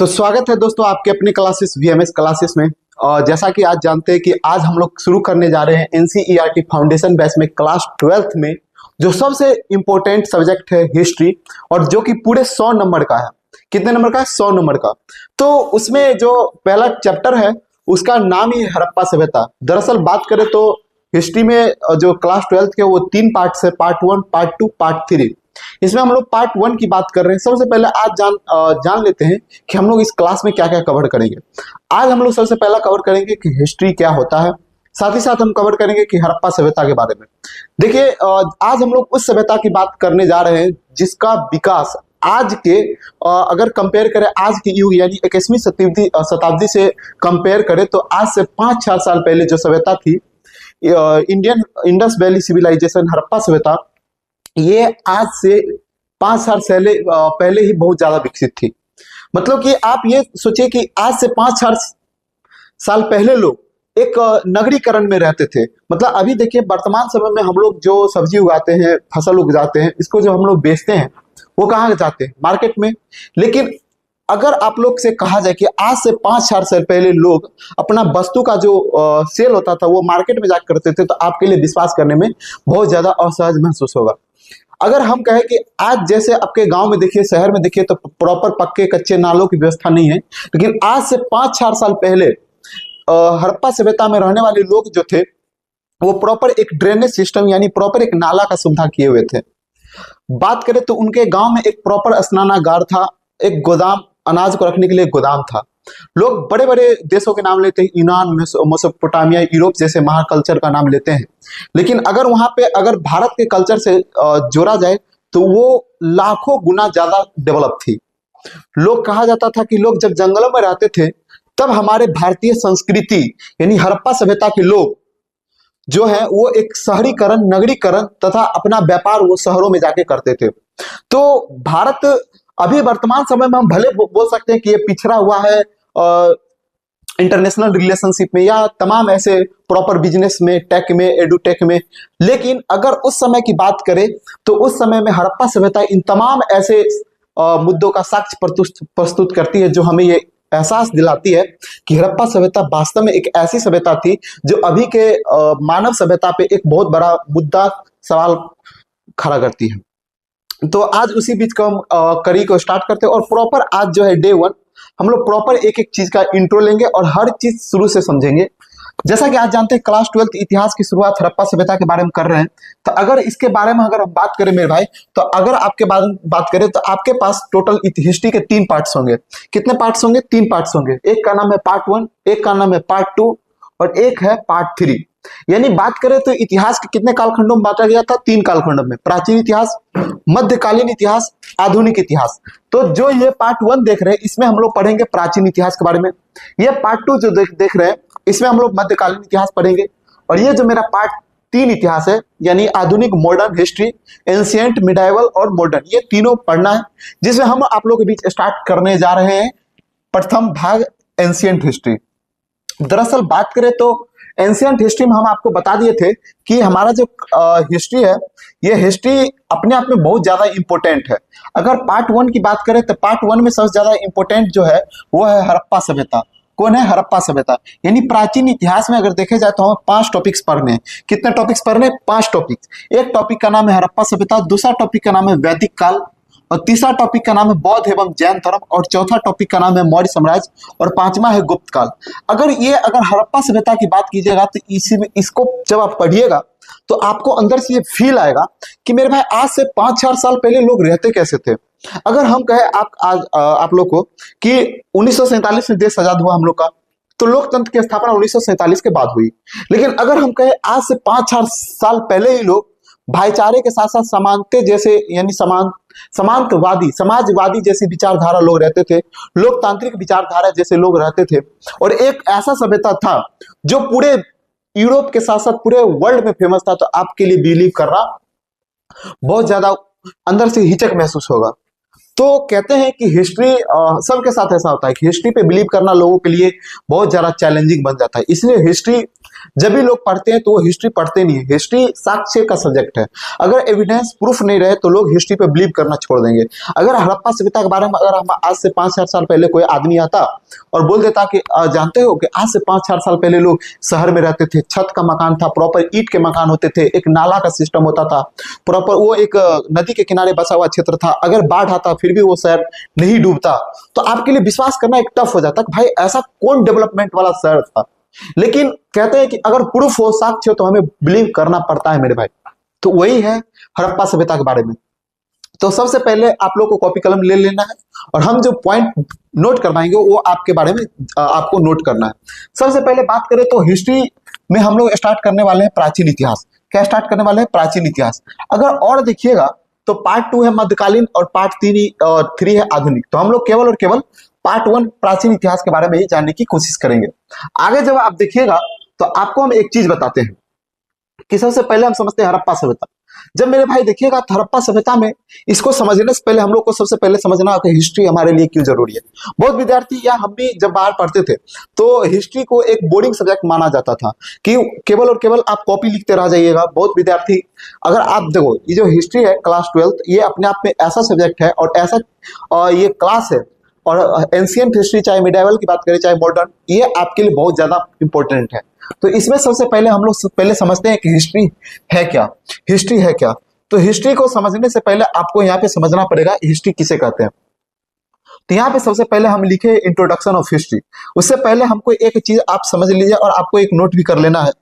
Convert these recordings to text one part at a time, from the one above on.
तो स्वागत है दोस्तों आपके अपनी क्लासेस वीएमएस क्लासेस में। और जैसा कि आज जानते हैं कि आज हम लोग शुरू करने जा रहे हैं एनसीईआरटी फाउंडेशन बैच में क्लास 12th में जो सबसे इंपॉर्टेंट सब्जेक्ट है हिस्ट्री, और जो कि पूरे 100 नंबर का है। कितने नंबर का है? 100 नंबर का। तो उसमें जो पहला चैप्टर है उसका नाम ही है हड़प्पा सभ्यता। दरअसल बात करें तो हिस्ट्री में जो क्लास 12th के वो 3 पार्ट्स है, पार्ट 1, पार्ट 2, पार्ट 3। इसमें हम लोग पार्ट 1 की बात कर रहे हैं। सबसे पहले आज जान लेते हैं कि हम लोग इस क्लास में क्या क्या कवर करेंगे। आज हम लोग सबसे पहला कवर करेंगे कि हिस्ट्री क्या होता है, साथ ही साथ हम कवर करेंगे कि हड़प्पा सभ्यता के बारे में। देखिए, आज हम लोग उस सभ्यता की बात करने जा रहे हैं जिसका विकास आज के अगर कंपेयर करें आज के युग यानी 21वीं शताब्दी से कंपेयर करें तो आज से 5-4 साल पहले जो सभ्यता थी, Indian Indus valley civilisation Harappa सभ्यता, ये आज से 5 साल पहले ही बहुत ज्यादा विकसित थी। मतलब कि आप ये सोचिए कि आज से 5-4 साल पहले लोग एक नगरीकरण में रहते थे। मतलब अभी देखिए वर्तमान समय में हम लोग जो सब्जी उगाते हैं, फसल उगाते हैं, इसको जो हम लोग बेचते हैं वो कहाँ जाते हैं? मार्केट में। लेकिन अगर आप लोग से कहा जाए कि आज से 5-4 साल पहले लोग अपना वस्तु का जो सेल होता था वो मार्केट में जाकर करते थे, तो आपके लिए विश्वास करने में बहुत ज्यादा असहज महसूस होगा। अगर हम कहें कि आज जैसे आपके गांव में देखिए, शहर में देखिए, तो प्रॉपर पक्के कच्चे नालों की व्यवस्था नहीं है, लेकिन आज से 5-4 साल पहले हड़प्पा सभ्यता में रहने वाले लोग जो थे वो प्रॉपर एक ड्रेनेज सिस्टम यानी प्रॉपर एक नाला का सुविधा किए हुए थे। बात करें तो उनके गांव में एक प्रॉपर स्नानागार था, एक गोदाम, अनाज को रखने के लिए एक गोदाम था। लोग बड़े बड़े देशों के नाम लेते हैं, यूनान, मेसोपोटामिया, यूरोप जैसे महाकल्चर का नाम लेते हैं, लेकिन अगर वहां पे अगर भारत के कल्चर से जोड़ा जाए तो वो लाखों गुना ज्यादा डेवलप थी। लोग कहा जाता था कि लोग जब जंगलों में रहते थे तब हमारे भारतीय संस्कृति यानी हड़प्पा सभ्यता के लोग जो है वो एक शहरीकरण, नगरीकरण तथा अपना व्यापार वो शहरों में जाके करते थे। तो भारत अभी वर्तमान समय में हम भले बोल सकते हैं कि ये पिछड़ा हुआ है इंटरनेशनल रिलेशनशिप में या तमाम ऐसे प्रॉपर बिजनेस में, टेक में, एडुटेक में, लेकिन अगर उस समय की बात करें तो उस समय में हड़प्पा सभ्यता इन तमाम ऐसे मुद्दों का साक्ष्य प्रस्तुत करती है जो हमें ये एहसास दिलाती है कि हड़प्पा सभ्यता वास्तव में एक ऐसी सभ्यता थी जो अभी के मानव सभ्यता पे एक बहुत बड़ा मुद्दा सवाल खड़ा करती है। तो आज उसी बीच को हम कड़ी को स्टार्ट करते हैं और प्रॉपर आज जो है डे 1 हम लोग प्रॉपर एक एक चीज का इंट्रो लेंगे और हर चीज शुरू से समझेंगे। जैसा कि आज जानते हैं क्लास 12th इतिहास की शुरुआत हड़प्पा सभ्यता के बारे में कर रहे हैं, तो अगर इसके बारे में अगर हम बात करें मेरे भाई, तो अगर आपके बारे में बात करें तो आपके पास टोटल हिस्ट्री के 3 पार्ट्स होंगे। कितने पार्ट्स होंगे? 3 पार्ट्स होंगे। एक का नाम है पार्ट 1, एक का नाम है पार्ट 2 और एक है पार्ट 3। यानी बात करें तो इतिहास के कितने कालखंडों में बांटा गया था? 3 कालखंडों में, प्राचीन इतिहास, मध्यकालीन इतिहास, आधुनिक इतिहास। तो जो ये पार्ट 1 देख रहे हैं इसमें हम लोग पढ़ेंगे प्राचीन इतिहास के बारे में। ये पार्ट 2 जो देख रहे हैं इसमें हम लोग मध्यकालीन इतिहास पढ़ेंगे। और ये जो मेरा पार्ट 3 इतिहास है यानी आधुनिक, मॉडर्न हिस्ट्री, एंशिएंट, मिडाइवल और मॉडर्न, ये तीनों पढ़ना है, जिसमें हम आप लोगों के बीच स्टार्ट करने जा रहे हैं प्रथम भाग एंशिएंट हिस्ट्री। दरअसल बात करें तो एंशिएंट हिस्ट्री में हम आपको बता दिए थे कि हमारा जो हिस्ट्री है ये हिस्ट्री अपने आप में बहुत ज्यादा इंपॉर्टेंट है। अगर पार्ट 1 की बात करें तो पार्ट 1 में सबसे ज्यादा इंपॉर्टेंट जो है वो है हड़प्पा सभ्यता। कौन है? हड़प्पा सभ्यता। यानी प्राचीन इतिहास में अगर देखे जाए तो हमें 5 टॉपिक्स पढ़ने हैं। कितने टॉपिक्स पढ़ने? 5 टॉपिक्स। एक टॉपिक का नाम है हड़प्पा सभ्यता, दूसरा टॉपिक का नाम है वैदिक काल, और तीसरा टॉपिक का नाम है बौद्ध एवं जैन धर्म, और चौथा टॉपिक का नाम है मौर्य साम्राज्य, और 5वां है गुप्त काल। अगर हड़प्पा सभ्यता की बात कीजिएगा तो इसको जब आप पढ़िएगा तो आपको अंदर से ये फील आएगा कि मेरे भाई आज से 5-4 साल पहले लोग रहते कैसे थे। अगर हम कहें आप लोग को कि 1947 में देश आजाद हुआ हम लोग का, तो लोकतंत्र की स्थापना 1947 के बाद हुई। लेकिन अगर हम कहें आज से 5-4 साल पहले ही लोग भाईचारे के साथ साथ समानते जैसे यानी समाजवादी जैसी विचारधारा लोग रहते थे, लोकतांत्रिक विचारधारा जैसे लोग रहते थे, और एक ऐसा सभ्यता था जो पूरे यूरोप के साथ साथ पूरे वर्ल्ड में फेमस था, तो आपके लिए बिलीव करना बहुत ज्यादा अंदर से हिचक महसूस होगा। तो कहते हैं कि हिस्ट्री सबके साथ ऐसा होता है कि हिस्ट्री पे बिलीव करना लोगों के लिए बहुत ज्यादा चैलेंजिंग बन जाता है। इसलिए हिस्ट्री जब भी लोग पढ़ते हैं तो वो हिस्ट्री पढ़ते नहीं है। हिस्ट्री साक्ष्य का सब्जेक्ट है। अगर एविडेंस प्रूफ नहीं रहे तो लोग हिस्ट्री पे बिलीव करना छोड़ देंगे। अगर हड़प्पा सभ्यता के बारे में अगर हम आज से 5,000 साल पहले कोई आदमी आता और बोल देता कि जानते हो कि आज से 5,000 साल पहले लोग शहर में रहते थे, छत का मकान था, प्रॉपर ईंट के मकान होते थे, एक नाला का सिस्टम होता था, प्रॉपर वो एक नदी के किनारे बसा हुआ क्षेत्र था, अगर बाढ़ आता फिर भी वो शहर नहीं डूबता, तो आपके लिए विश्वास करना एक टफ हो जाता कि भाई ऐसा कौन डेवलपमेंट वाला शहर था। लेकिन कहते हैं कि अगर प्रूफ हो, साक्ष्य हो, तो हमें बिलीव करना पड़ता है मेरे भाई। तो वही है हड़प्पा सभ्यता के बारे में। तो सबसे पहले आप लोग को कॉपी कलम ले लेना है और हम जो पॉइंट नोट करवाएंगे वो आपके बारे में आपको नोट करना है। सबसे पहले बात करें तो हिस्ट्री में हम लोग स्टार्ट करने वाले हैं प्राचीन इतिहास। क्या स्टार्ट करने वाले हैं? प्राचीन इतिहास। अगर और देखिएगा तो पार्ट 2 है मध्यकालीन और पार्ट 3 है आधुनिक। तो हम लोग केवल और केवल पार्ट 1 प्राचीन इतिहास के बारे में ही जानने की कोशिश करेंगे। आगे जब आप देखिएगा तो आपको हम एक चीज बताते हैं कि सबसे पहले हम समझते हैं हड़प्पा सभ्यता। जब मेरे भाई देखिएगा तो हड़प्पा सभ्यता में इसको समझने से पहले हम लोग को सबसे पहले समझना होगा हिस्ट्री हमारे लिए क्यों जरूरी है। बहुत विद्यार्थी या हम भी जब बाहर पढ़ते थे तो हिस्ट्री को एक बोरिंग सब्जेक्ट माना जाता था कि केवल और केवल आप कॉपी लिखते रह जाइएगा। बहुत विद्यार्थी, अगर आप देखो ये जो हिस्ट्री है क्लास 12th, ये अपने आप में ऐसा सब्जेक्ट है और ऐसा ये क्लास है, और एंशियंट हिस्ट्री चाहे मिडाइवल की बात करें चाहे मॉडर्न, ये आपके लिए बहुत ज्यादा इंपॉर्टेंट है। तो इसमें सबसे पहले हम लोग पहले समझते हैं कि हिस्ट्री है क्या। हिस्ट्री है क्या? तो हिस्ट्री को समझने से पहले आपको यहाँ पे समझना पड़ेगा हिस्ट्री किसे कहते हैं। तो यहाँ पे सबसे पहले हम लिखे इंट्रोडक्शन ऑफ हिस्ट्री। उससे पहले हमको एक चीज आप समझ लीजिए और आपको एक नोट भी कर लेना है।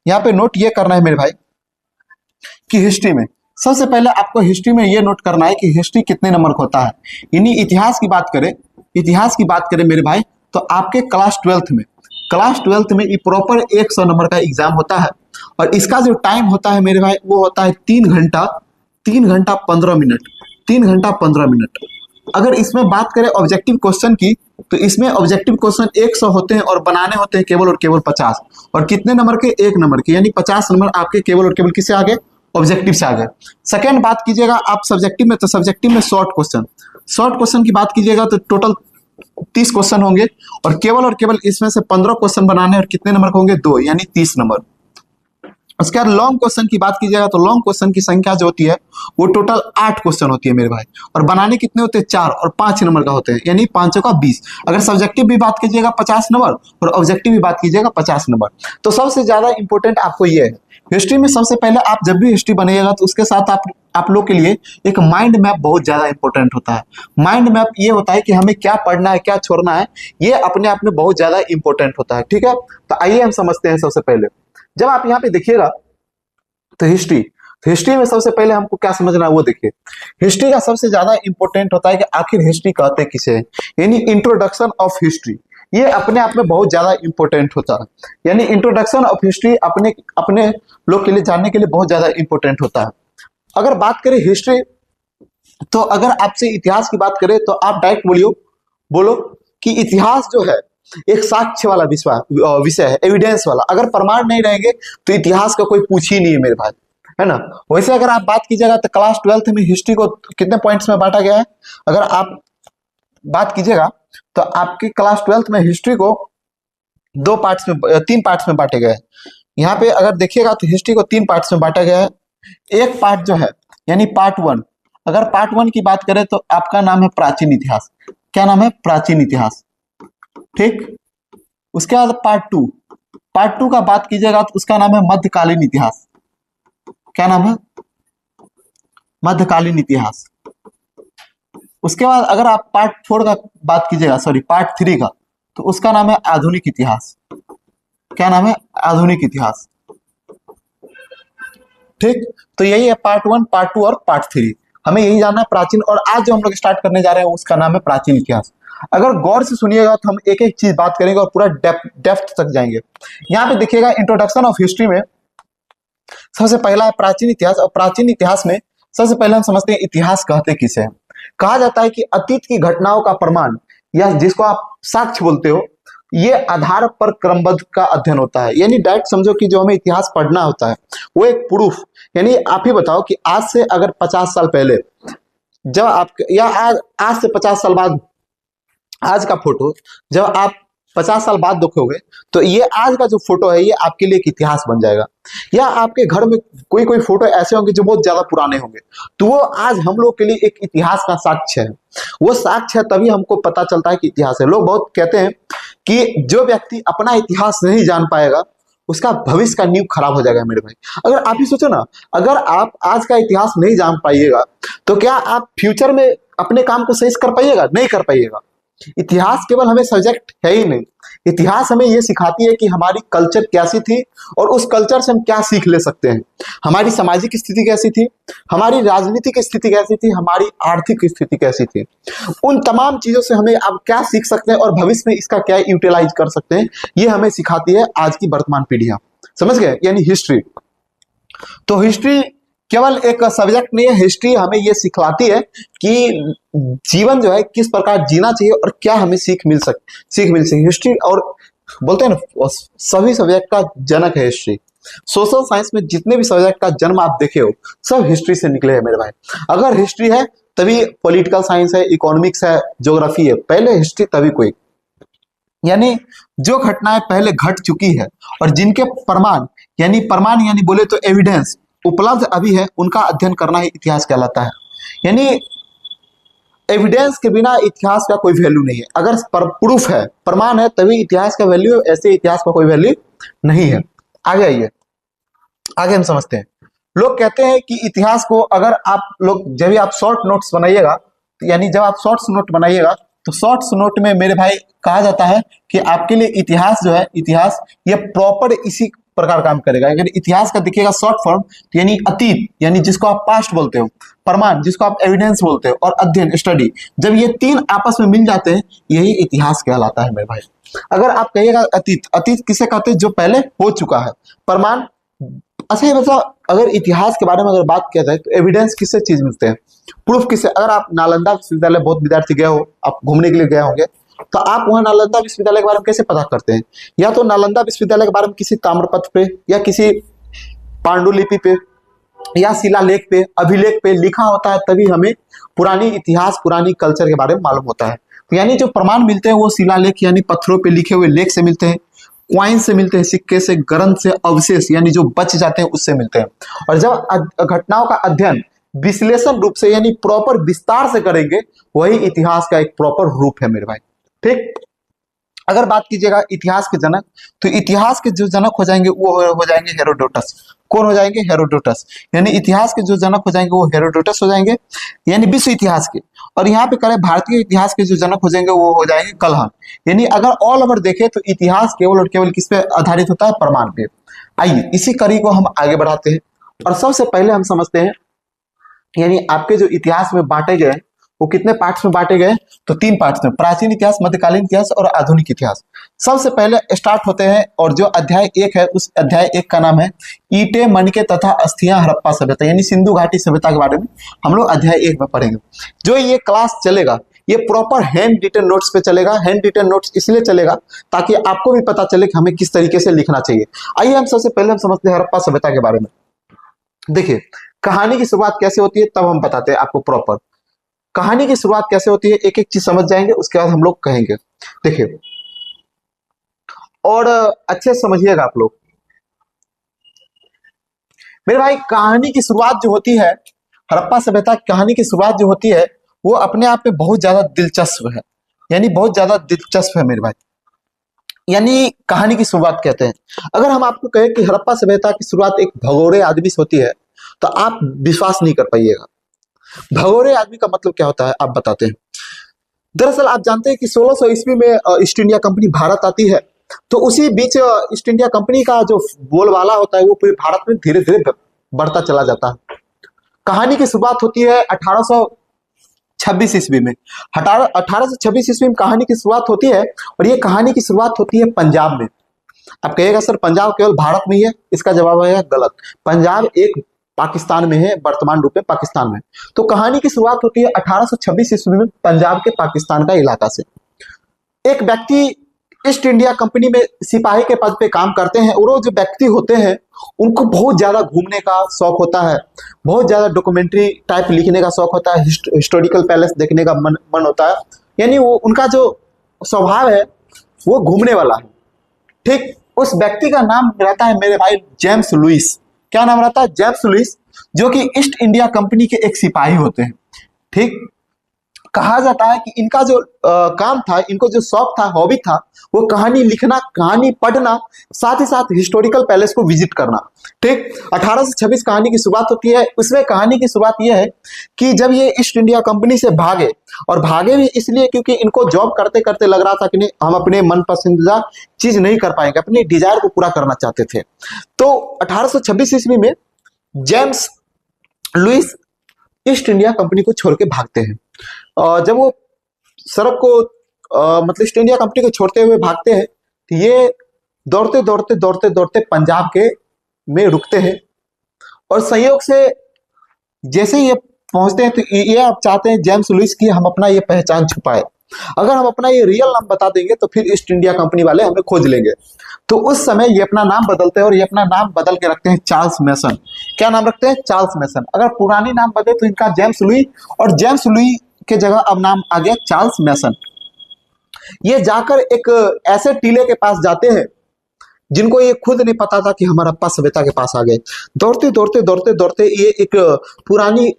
यहाँ पे नोट ये करना है मेरे भाई कि हिस्ट्री में सबसे पहले आपको हिस्ट्री में ये नोट करना है कि हिस्ट्री कितने नंबर का होता है। यानी इतिहास की बात करें मेरे भाई तो आपके क्लास 12th में ये प्रॉपर 100 नंबर का एग्जाम होता है और इसका जो टाइम होता है मेरे भाई वो होता है 3 घंटा 15 मिनट 3 घंटा 15 मिनट। अगर इसमें बात करें ऑब्जेक्टिव क्वेश्चन की तो इसमें ऑब्जेक्टिव क्वेश्चन 100 होते हैं और बनाने होते हैं केवल और केवल 50। और कितने नंबर के? 1 नंबर के, यानी 50 नंबर आपके केवल और केवल किससे आ गए? ऑब्जेक्टिव से आ गए। सेकेंड बात कीजिएगा आप सब्जेक्टिव में, तो सब्जेक्टिव में शॉर्ट क्वेश्चन की बात कीजिएगा तो टोटल 30 क्वेश्चन होंगे और केवल इसमें से 15 क्वेश्चन बनाने और कितने नंबर के होंगे? 2, यानी 30 नंबर। उसके बाद लॉन्ग क्वेश्चन की बात कीजिएगा तो लॉन्ग क्वेश्चन की संख्या जो होती है वो टोटल 8 क्वेश्चन होती है मेरे भाई, और बनाने कितने होते हैं? 4 और 5 नंबर का होते हैं, यानी 5 का 20। अगर सब्जेक्टिव भी बात कीजिएगा 50 नंबर और ऑब्जेक्टिव भी बात कीजिएगा 50 नंबर। तो सबसे ज्यादा इंपॉर्टेंट आपको ये है हिस्ट्री में। सबसे पहले आप जब भी हिस्ट्री बनेगा तो उसके साथ आप लोग के लिए एक माइंड मैप बहुत ज्यादा इंपॉर्टेंट होता है। माइंड मैप ये होता है कि हमें क्या पढ़ना है क्या छोड़ना है, ये अपने आप में बहुत ज्यादा इंपॉर्टेंट होता है। ठीक है, तो आइए हम समझते हैं। सबसे पहले जब आप यहाँ पे देखिएगा तो हिस्ट्री में सबसे पहले हमको क्या समझना है वो देखिए। हिस्ट्री का सबसे ज्यादा इंपॉर्टेंट होता है कि आखिर हिस्ट्री कहते किसे है, यानी इंट्रोडक्शन ऑफ हिस्ट्री। ये अपने आप में बहुत ज्यादा इंपॉर्टेंट होता है, यानी इंट्रोडक्शन ऑफ हिस्ट्री अपने लोग के लिए जानने के लिए बहुत ज्यादा इंपॉर्टेंट होता है। अगर बात करें हिस्ट्री, तो अगर आपसे इतिहास की बात करें तो आप डायरेक्ट बोलो कि इतिहास जो है एक साक्ष्य वाला विषय है, एविडेंस वाला। अगर प्रमाण नहीं रहेंगे तो इतिहास का कोई पूछ ही नहीं है मेरे भाई, है ना। वैसे अगर आप बात कीजिएगा तो क्लास 12th में हिस्ट्री को कितने पॉइंट्स में बांटा गया है? अगर आप बात कीजिएगा तो आपकी क्लास 12th में हिस्ट्री को 3 पार्ट्स में बांटे गए हैं। यहाँ पे अगर देखिएगा तो हिस्ट्री को 3 पार्ट्स में बांटा गया है। एक पार्ट जो है यानी पार्ट 1, अगर पार्ट 1 की बात करें तो आपका नाम है प्राचीन इतिहास। क्या नाम है? प्राचीन इतिहास। ठीक, उसके बाद पार्ट 2 का बात कीजिएगा तो उसका नाम है मध्यकालीन इतिहास। क्या नाम है? मध्यकालीन इतिहास। उसके बाद अगर आप पार्ट 4 का बात कीजिएगा, पार्ट 3 का, तो उसका नाम है आधुनिक इतिहास। क्या नाम है? आधुनिक इतिहास। ठीक, तो यही है पार्ट 1, पार्ट 2 और पार्ट 3। हमें यही जानना है प्राचीन, और आज जो हम लोग स्टार्ट करने जा रहे हैं उसका नाम है प्राचीन इतिहास। अगर गौर से सुनिएगा तो हम एक एक चीज बात करेंगे और पूरा डेप्थ तक जाएंगे। यहाँ पे देखिएगा इंट्रोडक्शन ऑफ हिस्ट्री में सबसे पहला है प्राचीन इतिहास। और प्राचीन इतिहास में सबसे पहले हम समझते हैं इतिहास कहते किसे हैं। कहा जाता है कि अतीत की घटनाओं का प्रमाण, या जिसको आप साक्ष्य बोलते हो, ये आधार पर क्रमबद्ध का अध्ययन होता है। यानी डायरेक्ट समझो कि जो हमें इतिहास पढ़ना होता है वो एक प्रूफ, यानी आप ही बताओ कि आज से अगर 50 साल पहले जब आप, या आज से 50 साल बाद आज का फोटो जब आप 50 साल बाद देखोगे तो ये आज का जो फोटो है ये आपके लिए एक इतिहास बन जाएगा। या आपके घर में कोई कोई फोटो ऐसे होंगे जो बहुत ज्यादा पुराने होंगे, तो वो आज हम लोग के लिए एक इतिहास का साक्ष्य है। वो साक्ष्य है तभी हमको पता चलता है कि इतिहास है। लोग बहुत कहते हैं कि जो व्यक्ति अपना इतिहास नहीं जान पाएगा उसका भविष्य का नींव खराब हो जाएगा। मेरे भाई, अगर आप ही सोचो ना, अगर आप आज का इतिहास नहीं जान पाइएगा तो क्या आप फ्यूचर में अपने काम को सही से कर पाइएगा? नहीं कर पाइएगा। इतिहास केवल हमें सब्जेक्ट है ही नहीं, इतिहास हमें यह सिखाती है कि हमारी कल्चर कैसी थी और उस कल्चर से हम क्या सीख ले सकते हैं। हमारी सामाजिक स्थिति कैसी थी, हमारी राजनीतिक स्थिति कैसी थी, हमारी आर्थिक स्थिति कैसी थी, उन तमाम चीजों से हमें अब क्या सीख सकते हैं और भविष्य में इसका क्या यूटिलाइज कर सकते हैं, ये हमें सिखाती है आज की वर्तमान पीढ़ियां। समझ गए? यानी हिस्ट्री। तो हिस्ट्री केवल एक सब्जेक्ट नहीं है, हिस्ट्री हमें यह सिखलाती है कि जीवन जो है किस प्रकार जीना चाहिए और क्या हमें सीख मिल सके हिस्ट्री। और बोलते हैं ना, सभी सब्जेक्ट का जनक है हिस्ट्री। सोशल साइंस में जितने भी सब्जेक्ट का जन्म आप देखे हो सब हिस्ट्री से निकले हैं मेरे भाई। अगर हिस्ट्री है तभी पॉलिटिकल साइंस है, इकोनॉमिक्स है, ज्योग्राफी है। पहले हिस्ट्री तभी कोई, यानी जो घटनाएं पहले घट चुकी है और जिनके प्रमाण यानी बोले तो एविडेंस उपलब्ध अभी है, उनका अध्ययन करना ही इतिहास कहलाता है। यानी एविडेंस के बिना इतिहास का कोई वैल्यू नहीं है। अगर प्रूफ है, प्रमाण है, तभी इतिहास का वैल्यू है, ऐसे इतिहास का कोई वैल्यू नहीं है। आगे आइए, आगे हम समझते हैं। लोग कहते हैं कि इतिहास को अगर आप लोग जब भी आप शॉर्ट नोट्स बनाइएगा, यानी जब आप शॉर्ट्स नोट बनाइएगा तो शॉर्ट्स नोट में मेरे भाई कहा जाता है कि आपके लिए इतिहास जो है, इतिहास ये प्रॉपर इसी प्रकार काम करेगा। अगर इतिहास का देखिएगा शॉर्ट फॉर्म, तो यानी अतीत, यानी जिसको आप पास्ट बोलते हो, प्रमाण जिसको आप एविडेंस बोलते हो, और अध्ययन स्टडी, जब ये तीन आपस में मिल जाते हैं यही इतिहास कहलाता है मेरे भाई। अगर आप कहिएगा अतीत, अतीत किसे कहते हैं? जो पहले हो चुका है। प्रमाण, अच्छा ये मतलब अगर इतिहास के बारे में अगर बात किया जाए तो एविडेंस किससे चीज मिलते हैं? प्रूफ किससे? अगर आप नालंदा विश्वविद्यालय, बहुत विद्यार्थी गए हो, आप घूमने के लिए गए होंगे, तो आप वहां नालंदा विश्वविद्यालय के बारे में कैसे पता करते हैं? या तो नालंदा विश्वविद्यालय के बारे में किसी ताम्रपत्र पे या किसी पांडुलिपि पे या शिलालेख पे, अभिलेख पे लिखा होता है, तभी हमें पुरानी इतिहास, पुरानी कल्चर के बारे में मालूम होता है। तो यानी जो प्रमाण मिलते हैं वो शिलालेख यानी पत्थरों पे लिखे हुए लेख से मिलते हैं, क्वाइन से मिलते हैं, सिक्के से, ग्रंथ से, अवशेष यानी जो बच जाते हैं उससे मिलते हैं। और जब घटनाओं का अध्ययन विश्लेषण रूप से यानी प्रॉपर विस्तार से करेंगे, वही इतिहास का एक प्रॉपर रूप है मेरे भाई। ठीक, अगर बात कीजिएगा इतिहास के जनक, तो इतिहास के जो जनक हो जाएंगे वो हो जाएंगे हेरोडोटस। कौन हो जाएंगे? हेरोडोटस। यानी इतिहास के जो जनक हो जाएंगे वो हेरोडोटस हो जाएंगे, यानी विश्व इतिहास के। और यहाँ पे करें भारतीय इतिहास के जो जनक हो जाएंगे वो हो जाएंगे कलहन। यानी अगर ऑल ओवर देखें तो इतिहास केवल और केवल किस पे आधारित होता है? प्रमाण पे। आइए इसी कड़ी को हम आगे बढ़ाते हैं और सबसे पहले हम समझते हैं, यानी आपके जो इतिहास में बांटे गए वो कितने पार्ट्स में बांटे गए? तो 3 पार्ट्स में, प्राचीन इतिहास, मध्यकालीन इतिहास और आधुनिक इतिहास। सबसे पहले स्टार्ट होते हैं और जो अध्याय 1 है उस अध्याय 1 का नाम है ईंटें, मणके तथा अस्थियां हड़प्पा सभ्यता, यानी सिंधु घाटी सभ्यता के बारे में हम लोग अध्याय 1 में पढ़ेंगे। जो ये क्लास चलेगा ये प्रॉपर हैंड रिटन नोट्स पे चलेगा। हैंड रिटन नोट्स इसलिए चलेगा ताकि आपको भी पता चले कि हमें किस तरीके से लिखना चाहिए। आइए हम सबसे पहले हम समझते हैं हड़प्पा सभ्यता के बारे में। देखिए कहानी की शुरुआत कैसे होती है तब हम बताते हैं आपको प्रॉपर कहानी की शुरुआत कैसे होती है। एक एक चीज समझ जाएंगे उसके बाद हम लोग कहेंगे। देखिए और अच्छे से समझिएगा आप लोग मेरे भाई। कहानी की शुरुआत जो होती है, हड़प्पा सभ्यता कहानी की शुरुआत जो होती है वो अपने आप में बहुत ज्यादा दिलचस्प है, यानी बहुत ज्यादा दिलचस्प है मेरे भाई। यानी कहानी की शुरुआत कहते हैं। अगर हम आपको कहें कि हड़प्पा सभ्यता की शुरुआत एक भगोड़े आदमी से होती है तो आप विश्वास नहीं कर पाइएगा। भगोड़े आदमी का मतलब क्या होता है आप बताते हैं। दरअसल आप जानते हैं कि 1600 ईस्वी में ईस्ट इंडिया कंपनी भारत आती है, तो उसी बीच ईस्ट इंडिया कंपनी का जो बोलबाला होता है वो पूरे भारत में धीरे धीरे बढ़ता चला जाता है। कहानी की शुरुआत होती है 1826 ईस्वी में। 1826 ईस्वी में कहानी की शुरुआत होती है और ये कहानी की शुरुआत होती है पंजाब में। आप कहिएगा सर पंजाब केवल भारत में ही है, इसका जवाब है गलत। पंजाब एक पाकिस्तान में है, वर्तमान रूप में पाकिस्तान में। तो कहानी की शुरुआत होती है 1826 ईस्वी में पंजाब के पाकिस्तान का इलाका से। एक व्यक्ति ईस्ट इंडिया कंपनी में सिपाही के पद पे काम करते हैं और वो जो व्यक्ति होते हैं उनको बहुत ज्यादा घूमने का शौक होता है, बहुत ज्यादा डॉक्यूमेंट्री टाइप लिखने का शौक होता है, हिस्टोरिकल पैलेस देखने का मन होता है। यानी वो उनका जो स्वभाव है वो घूमने वाला है। ठीक, उस व्यक्ति का नाम रहता है मेरे भाई जेम्स लुइस। क्या नाम रहता है? जेम्स लुइस, जो कि ईस्ट इंडिया कंपनी के एक सिपाही होते हैं। ठीक, कहा जाता है कि इनका जो काम था, इनको जो शौक था, हॉबी था, वो कहानी लिखना, कहानी पढ़ना, साथ ही साथ हिस्टोरिकल पैलेस को विजिट करना। ठीक, 1826 कहानी की शुरुआत होती है। उसमें कहानी की शुरुआत यह है कि जब ये ईस्ट इंडिया कंपनी से भागे, और भागे भी इसलिए क्योंकि इनको जॉब करते करते लग रहा था कि नहीं, हम अपने मन पसंदीदा चीज नहीं कर पाएंगे, अपने डिजायर को पूरा करना चाहते थे। तो 1826 ईस्वी में James Louis East India Company को छोड़ के भागते हैं। जब वो सड़क को मतलब ईस्ट इंडिया कंपनी को छोड़ते हुए भागते हैं, तो ये दौड़ते दौड़ते दौड़ते दौड़ते पंजाब के में रुकते हैं। और संयोग से जैसे ही ये पहुंचते हैं, तो ये आप चाहते हैं जेम्स लुइस की हम अपना ये पहचान छुपाए। अगर हम अपना ये रियल नाम बता देंगे तो फिर ईस्ट इंडिया कंपनी वाले हमें खोज लेंगे। तो उस समय ये अपना नाम बदलते हैं, और ये अपना नाम बदल के रखते हैं चार्ल्स मैसन। क्या नाम रखते हैं? चार्ल्स मैसन। अगर पुरानी नाम बदले तो इनका जेम्स लुई, और जेम्स लुई के जगह अब नाम आ गया चार्ल्स मैसन। ये जाकर एक ऐसे टीले के पास जाते हैं जिनको ये खुद नहीं पता था कि हम हड़प्पा सभ्यता के पास आ गए। दौड़ते दौड़ते दौड़ते दौड़ते ये एक पुरानी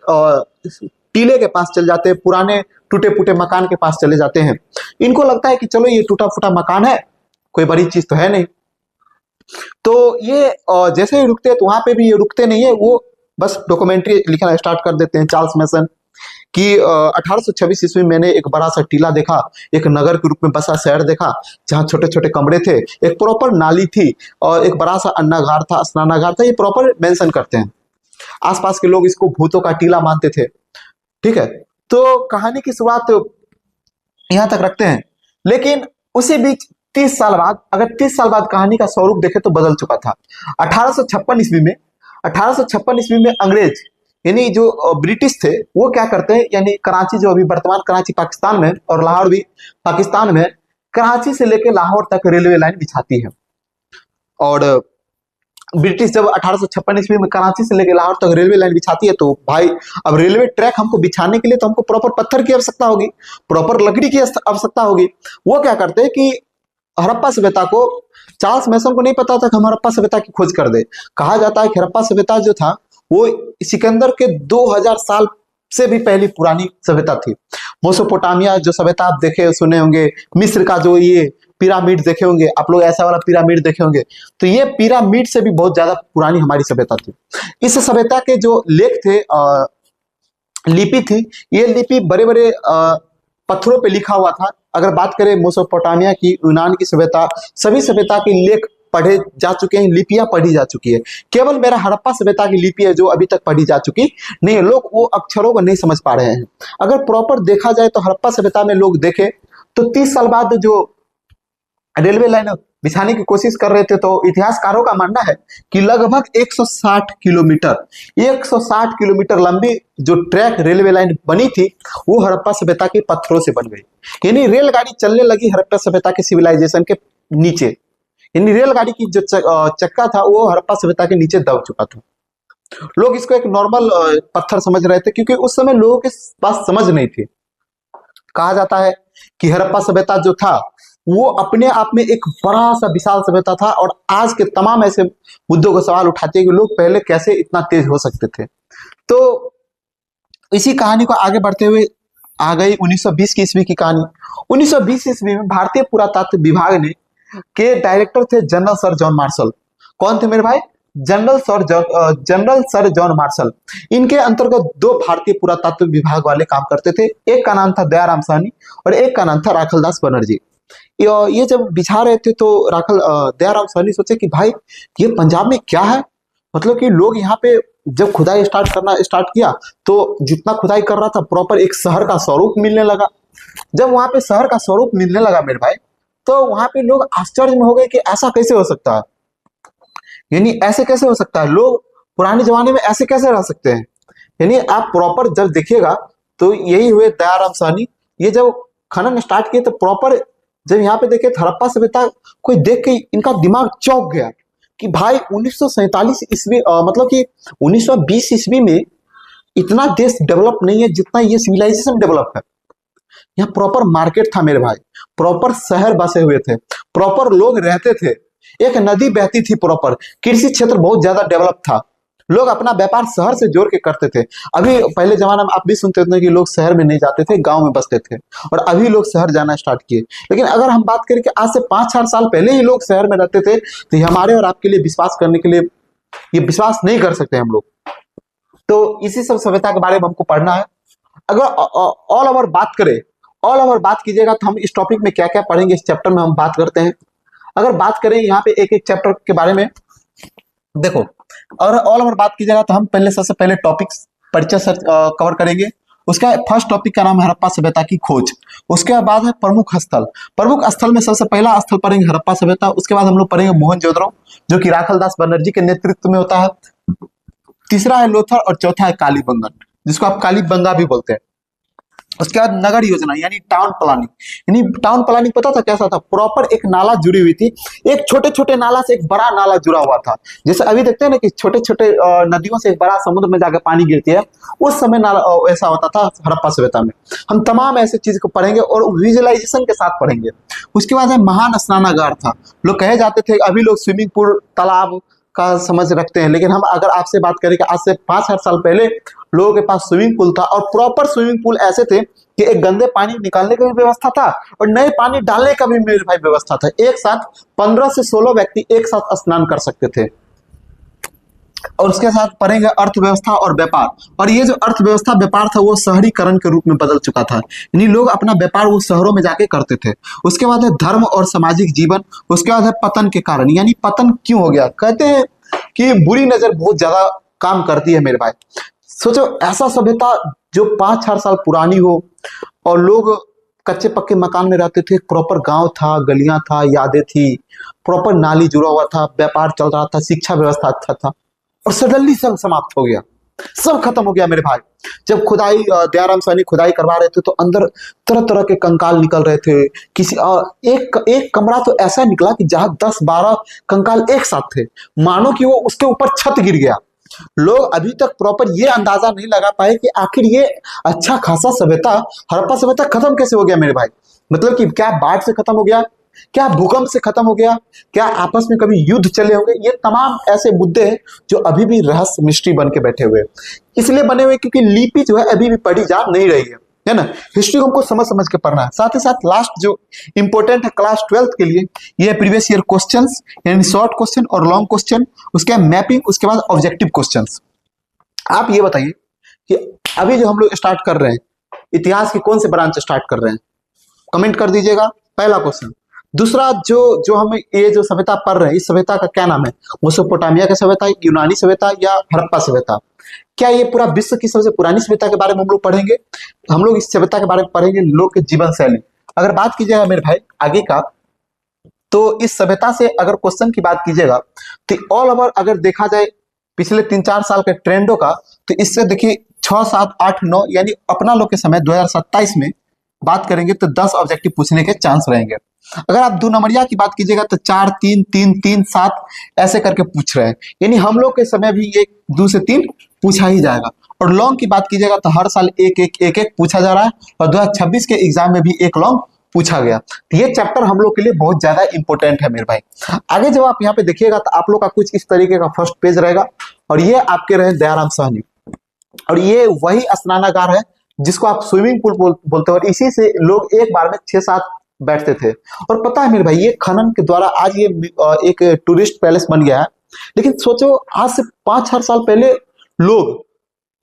टीले के पास चल जाते हैं, पुराने टूटे फूटे मकान के पास चले जाते हैं। इनको लगता है कि चलो ये टूटा फूटा मकान है, कोई बड़ी चीज तो है नहीं। तो ये जैसे ही रुकते हैं, तो वहां पे भी ये रुकते नहीं है, वो बस डॉक्यूमेंट्री लिखना स्टार्ट कर देते हैं चार्ल्स मैसन कि 1826 ईस्वी में मैंने एक बड़ा सा टीला देखा, एक नगर के रूप में बसा शहर देखा, जहाँ छोटे छोटे कमरे थे, एक प्रॉपर नाली थी, और एक बड़ा सा अन्नागार था, स्नानागार था। ये प्रॉपर मेंशन करते हैं। आसपास के लोग इसको भूतों का टीला मानते थे। ठीक है, तो कहानी की शुरुआत यहां तक रखते हैं। लेकिन उसी बीच 30 साल बाद, अगर 30 साल बाद कहानी का स्वरूप देखे तो बदल चुका था। 1856 ईस्वी में 1856 ईस्वी में अंग्रेज यानी जो ब्रिटिश थे, वो क्या करते हैं, यानी कराची, जो अभी वर्तमान कराची पाकिस्तान में और लाहौर भी पाकिस्तान में, कराची से लेकर लाहौर तक रेलवे लाइन बिछाती है। और ब्रिटिश जब 1856 ईस्वी में कराची से लेकर लाहौर तक रेलवे लाइन बिछाती है, तो भाई अब रेलवे ट्रैक हमको बिछाने के लिए तो हमको प्रॉपर पत्थर की आवश्यकता होगी, प्रॉपर लकड़ी की आवश्यकता होगी। वो क्या करते हैं कि हड़प्पा सभ्यता को, चार्ल्स मैसन को नहीं पता था कि हम हड़प्पा सभ्यता की खोज कर दे। कहा जाता है कि हड़प्पा सभ्यता जो था वो सिकंदर के 2000 साल से भी पहली पुरानी सभ्यता थी। मेसोपोटामिया जो सभ्यता आप देखे सुने होंगे, मिस्र का जो ये पिरामिड देखे होंगे आप लोग, ऐसा वाला पिरामिड देखे होंगे, तो ये पिरामिड से भी बहुत ज्यादा पुरानी हमारी सभ्यता थी। इस सभ्यता के जो लेख थे, लिपि थी, ये लिपि बड़े बड़े पत्थरों पे लिखा हुआ था। अगर बात करें मेसोपोटामिया की, यूनान की सभ्यता, सभी सभ्यता के लेख पढ़े जा चुके हैं, लिपियां पढ़ी जा चुकी है। केवल मेरा हड़प्पा सभ्यता की लिपि है जो अभी तक पढ़ी जा चुकी नहीं है। लोग वो अक्षरों को नहीं समझ पा रहे हैं। अगर प्रॉपर देखा जाए तो हड़प्पा सभ्यता में लोग देखे तो 30 साल बाद जो रेलवे लाइन बिछाने की कोशिश कर रहे थे, तो इतिहासकारों का मानना है कि लगभग 160 किलोमीटर लंबी जो ट्रैक रेलवे लाइन बनी थी, वो हड़प्पा सभ्यता के पत्थरों से बन गई। यानी रेलगाड़ी चलने लगी हड़प्पा सभ्यता के सिविलाइजेशन के नीचे। यानी रेलगाड़ी की जो चक्का था वो हड़प्पा सभ्यता के नीचे दब चुका था। लोग इसको एक नॉर्मल पत्थर समझ रहे थे, क्योंकि उस समय लोगों के पास समझ नहीं थी। कहा जाता है कि हड़प्पा सभ्यता जो था वो अपने आप में एक बड़ा सा विशाल सभ्यता था, और आज के तमाम ऐसे मुद्दों को सवाल उठाते हैं कि लोग पहले कैसे इतना तेज हो सकते थे। तो इसी कहानी को आगे बढ़ते हुए आ गई 1920 की ईस्वी की कहानी। 1920 ईस्वी में भारतीय पुरातत्व विभाग ने के डायरेक्टर थे जनरल सर जॉन मार्शल। कौन थे मेरे भाई? General sir John Marshall. इनके अंतर्गत 2 भारतीय पुरातत्व विभाग वाले काम करते थे। एक का नाम था दयाराम साहनी और एक का नाम था राखलदास बनर्जी। ये जब बिछा रहे थे तो दयाराम साहनी सोचे कि भाई ये पंजाब में क्या है, मतलब कि लोग यहाँ पे जब खुदाई स्टार्ट किया तो जितना खुदाई कर रहा था प्रॉपर एक शहर का स्वरूप मिलने लगा। जब वहां पे शहर का स्वरूप मिलने लगा मेरे भाई, तो वहां पे लोग आश्चर्य में हो गए कि ऐसा कैसे हो सकता है, यानी ऐसे कैसे हो सकता है, लोग पुराने जमाने में ऐसे कैसे रह सकते हैं। यानी आप प्रॉपर जब देखिएगा तो यही हुए दयाराम साहनी। ये जब खनन स्टार्ट किए तो प्रॉपर जब यहाँ पे देखे हड़प्पा सभ्यता कोई देख के इनका दिमाग चौंक गया कि भाई 1947 ईस्वी मतलब कि 1920 ईस्वी में इतना देश डेवलप नहीं है जितना ये सिविलाइजेशन डेवलप है। यहाँ प्रॉपर मार्केट था मेरे भाई, प्रॉपर शहर बसे हुए थे, प्रॉपर लोग रहते थे, एक नदी बहती थी, प्रॉपर कृषि क्षेत्र बहुत ज्यादा डेवलप था, लोग अपना व्यापार शहर से जोड़ के करते थे। अभी पहले जमाना में आप भी सुनते थे कि लोग शहर में नहीं जाते थे, गांव में बसते थे, और अभी लोग शहर जाना स्टार्ट किए। लेकिन अगर हम बात करें कि आज से 5-4 साल पहले ही लोग शहर में रहते थे, तो ये हमारे और आपके लिए विश्वास करने के लिए, ये विश्वास नहीं कर सकते हम लोग। तो इसी सब सभ्यता के बारे में हमको पढ़ना है। अगर ऑल ओवर बात करें, ऑल ओवर बात कीजिएगा तो हम इस टॉपिक में क्या क्या पढ़ेंगे, इस चैप्टर में हम बात करते हैं। अगर बात करें यहाँ पे एक एक चैप्टर के बारे में, देखो अगर ऑल ओवर बात कीजिएगा तो हम पहले सबसे पहले टॉपिक परिचय कवर करेंगे। उसका फर्स्ट टॉपिक का नाम है हड़प्पा सभ्यता की खोज। उसके बाद है प्रमुख स्थल। प्रमुख स्थल में सबसे पहला स्थल पढ़ेंगे हड़प्पा सभ्यता। उसके बाद हम लोग पढ़ेंगे मोहनजोदड़ो, जो कि राखलदास बनर्जी के नेतृत्व में होता है। तीसरा है लोथर, और चौथा है कालीबंगन, जिसको आप कालीबंगा भी बोलते हैं। उसके बाद नगर योजना यानी टाउन प्लानिंग। यानी टाउन प्लानिंग पता था कैसा था, प्रॉपर एक नाला जुड़ी हुई थी, एक छोटे छोटे नाला से एक बड़ा नाला जुड़ा हुआ था। जैसे अभी देखते हैं ना कि छोटे छोटे नदियों से एक बड़ा समुद्र में जाकर पानी गिरती है, उस समय नाला ऐसा होता था हड़प्पा सभ्यता में। हम तमाम ऐसे चीज को पढ़ेंगे और विजुअलाइजेशन के साथ पढ़ेंगे। उसके बाद है महान स्नानागार था। लोग कहे जाते थे, अभी लोग स्विमिंग पूल तालाब का समझ रखते हैं, लेकिन हम अगर आपसे बात करें कि आज से 5-8 साल पहले लोगों के पास स्विमिंग पूल था, और प्रॉपर स्विमिंग पूल ऐसे थे कि एक गंदे पानी निकालने का भी व्यवस्था था और नए पानी डालने का भी मेरे भाई व्यवस्था था। एक साथ 15 से 16 व्यक्ति एक साथ स्नान कर सकते थे। और उसके साथ पढ़ेंगे अर्थव्यवस्था और व्यापार। और ये जो अर्थव्यवस्था व्यापार था वो शहरीकरण के रूप में बदल चुका था, यानी लोग अपना व्यापार वो शहरों में जाके करते थे। उसके बाद है धर्म और सामाजिक जीवन। उसके बाद है पतन के कारण, यानी पतन क्यों हो गया। कहते हैं कि बुरी नजर बहुत ज्यादा काम करती है मेरे भाई। सोचो ऐसा सभ्यता जो 5-4 साल पुरानी हो और लोग कच्चे पक्के मकान में रहते थे, प्रॉपर गांव था, गलियां था, यादें थी, प्रॉपर नाली जुड़ा हुआ था, व्यापार चल रहा था, शिक्षा व्यवस्था अच्छा था, और सडनली सब समाप्त हो गया, सब खत्म हो गया मेरे भाई। जब खुदाई दयाराम साहनी खुदाई करवा रहे थे तो अंदर तरह तरह के कंकाल निकल रहे थे। किसी एक कमरा तो ऐसा निकला कि जहां 10-12 कंकाल एक साथ थे, मानो कि वो उसके ऊपर छत गिर गया। लोग अभी तक प्रॉपर ये अंदाजा नहीं लगा पाए कि आखिर ये अच्छा खासा सभ्यता हड़प्पा सभ्यता खत्म कैसे हो गया मेरे भाई। मतलब कि क्या बाढ़ से खत्म हो गया, क्या भूकंप से खत्म हो गया, क्या आपस में कभी युद्ध चले होंगे। ये तमाम ऐसे मुद्दे हैं जो अभी भी रहस्य मिस्ट्री बन के बैठे हुए, इसलिए बने हुए क्योंकि लिपि जो है अभी भी पढ़ी जा नहीं रही है ना। हिस्ट्री को हमको समझ समझ के पढ़ना है। साथ ही साथ लास्ट जो इंपॉर्टेंट है क्लास 12 के लिए, ये प्रीवियस ईयर क्वेश्चंस, यानी शॉर्ट क्वेश्चन और लॉन्ग क्वेश्चन, उसके बाद मैपिंग, उसके बाद ऑब्जेक्टिव क्वेश्चंस। आप ये बताइए कि अभी जो हम लोग स्टार्ट कर रहे हैं, इतिहास की कौन से ब्रांच स्टार्ट कर रहे हैं, कमेंट कर दीजिएगा। पहला क्वेश्चन। दूसरा, जो हम ये जो सभ्यता पढ़ रहे हैं, इस सभ्यता का क्या नाम है, मेसोपोटामिया की सभ्यता, यूनानी सभ्यता या हड़प्पा सभ्यता। क्या ये पूरा विश्व की सबसे पुरानी सभ्यता के बारे में हम लोग पढ़ेंगे। हम लोग इस सभ्यता के बारे में पढ़ेंगे लोग के जीवन शैली। अगर बात कीजिएगा मेरे भाई आगे का, तो इस सभ्यता से अगर क्वेश्चन की बात कीजिएगा तो ऑल ओवर अगर देखा जाए पिछले 3-4 साल के ट्रेंडों का, तो इससे देखिए 6, 7, 8, 9 यानी अपना लोग के समय 2027 में बात करेंगे तो 10 ऑब्जेक्टिव पूछने के चांस रहेंगे। अगर आप 2 नंबरिया की बात कीजिएगा तो 4, 3, 3, 3, 7 ऐसे करके पूछ रहे हैं, यानी हम लोग के समय भी ये 2 से 3 पूछा ही जाएगा। और लॉन्ग की बात कीजिएगा तो हर साल एक पूछा जा रहा है, और 2026 के एग्जाम में भी एक लॉन्ग पूछा गया। तो ये चैप्टर हम लोग के लिए बहुत ज्यादा इंपॉर्टेंट है मेरे भाई। आगे जब आप यहाँ पे देखिएगा तो आप लोग का कुछ इस तरीके का फर्स्ट पेज रहेगा, और ये आपके रहे दयाराम साहनी, और ये वही स्नानागार है जिसको आप स्विमिंग पूल बोलते हो, और इसी से लोग एक बार में 6-7 बैठते थे। और पता है मेरे भाई, ये खनन के द्वारा आज ये एक टूरिस्ट पैलेस बन गया है। लेकिन सोचो आज से 5-4 साल पहले लोग,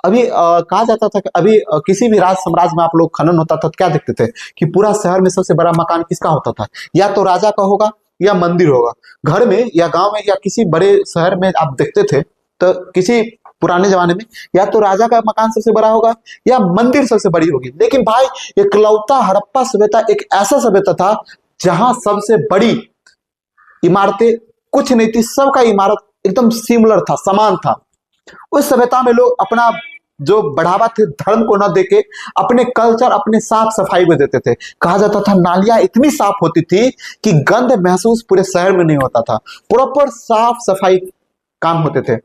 अभी कहा जाता था कि अभी किसी भी राज साम्राज्य में आप लोग खनन होता था तो क्या देखते थे कि पूरा शहर में सबसे बड़ा मकान किसका होता था, या तो राजा का होगा या मंदिर होगा। घर में या गांव में या किसी बड़े शहर में आप देखते थे तो किसी पुराने जमाने में या तो राजा का मकान सबसे बड़ा होगा या मंदिर सबसे बड़ी होगी। लेकिन भाई इकलौता हड़प्पा सभ्यता एक ऐसा सभ्यता था जहां सबसे बड़ी इमारतें कुछ नहीं थी, सबका इमारत एकदम सिमिलर था, समान था। उस सभ्यता में लोग अपना जो बढ़ावा थे धर्म को न देके अपने कल्चर, अपने साफ सफाई को देते थे। कहा जाता था नालियां इतनी साफ होती थी कि गंध महसूस पूरे शहर में नहीं होता था, प्रॉपर साफ सफाई काम होते थे।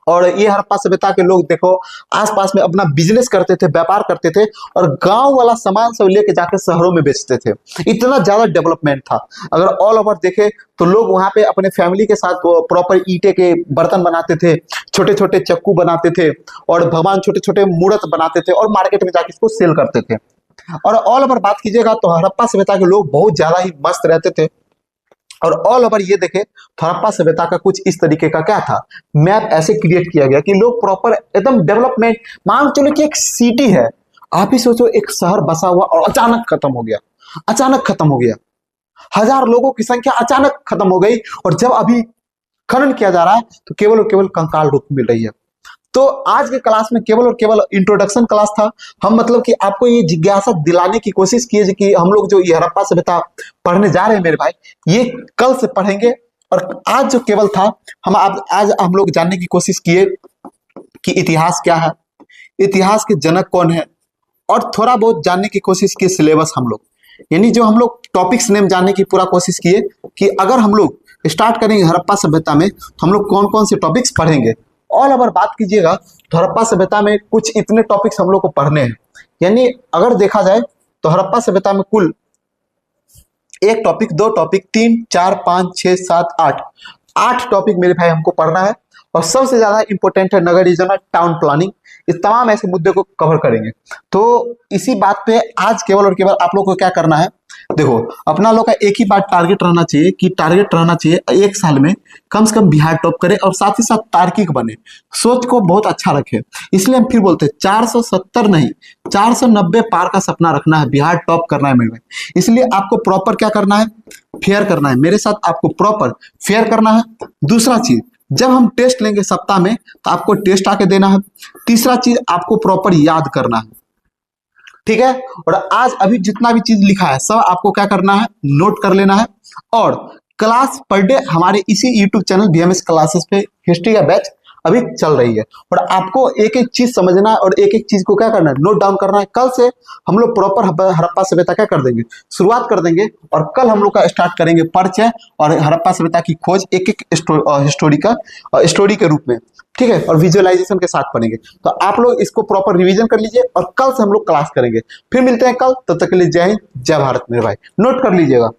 और ये हड़प्पा सभ्यता के लोग देखो आसपास में अपना बिजनेस करते थे, व्यापार करते थे और गांव वाला सामान सब लेके जाके शहरों में बेचते थे। इतना ज्यादा डेवलपमेंट था। अगर ऑल ओवर देखे तो लोग वहां पे अपने फैमिली के साथ प्रॉपर ईंटे के बर्तन बनाते थे, छोटे छोटे चक्कू बनाते थे और भगवान छोटे छोटे मूर्त बनाते थे और मार्केट में जाके इसको सेल करते थे। और ऑल ओवर बात कीजिएगा तो हड़प्पा सभ्यता के लोग बहुत ज्यादा ही मस्त रहते थे। और ऑल ओवर ये देखे तो हड़प्पा सभ्यता का कुछ इस तरीके का क्या था, मैप ऐसे क्रिएट किया गया कि लोग प्रॉपर एकदम डेवलपमेंट, मान चलो कि एक सिटी है, आप ही सोचो एक शहर बसा हुआ और अचानक खत्म हो गया, अचानक खत्म हो गया, 1000 लोगों की संख्या अचानक खत्म हो गई और जब अभी खनन किया जा रहा है तो केवल और केवल कंकाल रूप मिल रही है। तो आज के क्लास में केवल और केवल इंट्रोडक्शन क्लास था। हम मतलब कि आपको ये जिज्ञासा दिलाने की कोशिश किए कि हम लोग जो ये हड़प्पा सभ्यता पढ़ने जा रहे हैं मेरे भाई, ये कल से पढ़ेंगे। और आज जो केवल था आज हम लोग जानने की कोशिश किए कि इतिहास क्या है, इतिहास के जनक कौन है, और थोड़ा बहुत जानने की कोशिश की सिलेबस हम लोग, यानी जो हम लोग टॉपिक्स नेम जानने की पूरा कोशिश किए कि अगर हम लोग स्टार्ट करेंगे हड़प्पा सभ्यता में तो हम लोग कौन कौन से टॉपिक्स पढ़ेंगे। ऑल ओवर बात कीजिएगा तो हड़प्पा सभ्यता में कुछ इतने टॉपिक्स हम लोग को पढ़ने हैं, यानी अगर देखा जाए तो हड़प्पा सभ्यता में कुल 1 टॉपिक 2 टॉपिक 3 4 5 6 7 8 टॉपिक मेरे भाई हमको पढ़ना है। और सबसे ज्यादा इंपॉर्टेंट है नगर योजना, टाउन प्लानिंग, इस तमाम ऐसे मुद्दे को कवर करेंगे। तो इसी बात पे आज केवल और केवल आप लोग को क्या करना है, देखो अपना लोग का एक ही बात टारगेट रहना चाहिए कि टारगेट रहना चाहिए 1 साल में कम से कम बिहार टॉप करे और साथ ही साथ तार्किक बने, सोच को बहुत अच्छा रखे। इसलिए हम फिर बोलते हैं 470 नहीं 490 पार का सपना रखना है, बिहार टॉप करना है मेरे भाई। इसलिए आपको प्रॉपर क्या करना है, फेयर करना है, मेरे साथ आपको प्रॉपर फेयर करना है। दूसरा चीज, जब हम टेस्ट लेंगे सप्ताह में तो आपको टेस्ट आके देना है। तीसरा चीज, आपको प्रॉपर याद करना है, ठीक है। और आज अभी जितना भी चीज लिखा है सब आपको क्या करना है, नोट कर लेना है। और क्लास पर डे हमारे इसी यूट्यूब चैनल बीएमएस क्लासेस पे हिस्ट्री का बैच अभी चल रही है और आपको एक एक चीज समझना है और एक एक चीज को क्या करना है, नोट डाउन करना है। कल से हम लोग प्रॉपर हड़प्पा सभ्यता क्या कर देंगे, शुरुआत कर देंगे और कल हम लोग का स्टार्ट करेंगे परिचय और हड़प्पा सभ्यता की खोज एक एक स्टोरी के रूप में, ठीक है, और विजुअलाइजेशन के साथ पढ़ेंगे। तो आप लोग इसको प्रॉपर रिवीजन कर लीजिए और कल से हम लोग क्लास करेंगे। फिर मिलते हैं कल, तब तक के लिए जय हिंद जय भारत मेरे भाई, नोट कर लीजिएगा।